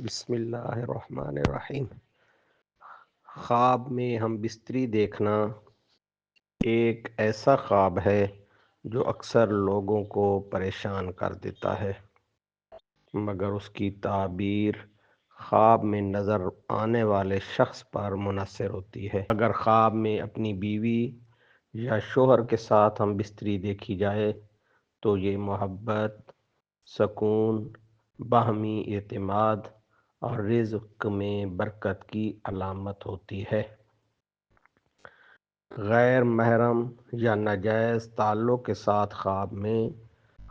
بسم اللہ الرحمن الرحیم۔ خواب میں ہم بستری دیکھنا ایک ایسا خواب ہے جو اکثر لوگوں کو پریشان کر دیتا ہے، مگر اس کی تعبیر خواب میں نظر آنے والے شخص پر منحصر ہوتی ہے۔ اگر خواب میں اپنی بیوی یا شوہر کے ساتھ ہم بستری دیکھی جائے تو یہ محبت، سکون، باہمی اعتماد اور رزق میں برکت کی علامت ہوتی ہے۔ غیر محرم یا ناجائز تعلق کے ساتھ خواب میں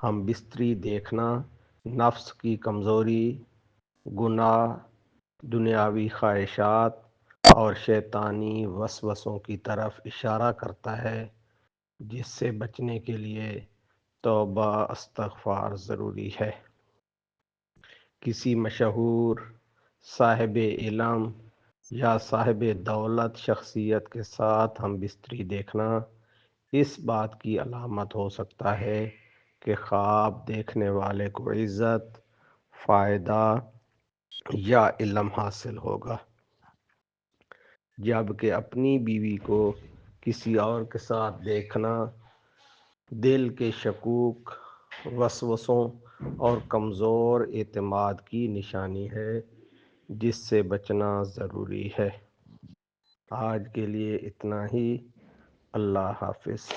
ہم بستری دیکھنا نفس کی کمزوری، گناہ، دنیاوی خواہشات اور شیطانی وسوسوں کی طرف اشارہ کرتا ہے، جس سے بچنے کے لیے توبہ استغفار ضروری ہے۔ کسی مشہور، صاحب علم یا صاحب دولت شخصیت کے ساتھ ہم بستری دیکھنا اس بات کی علامت ہو سکتا ہے کہ خواب دیکھنے والے کو عزت، فائدہ یا علم حاصل ہوگا، جبکہ اپنی بیوی کو کسی اور کے ساتھ دیکھنا دل کے شکوک، وسوسوں اور کمزور اعتماد کی نشانی ہے، جس سے بچنا ضروری ہے۔ آج کے لیے اتنا ہی۔ اللہ حافظ۔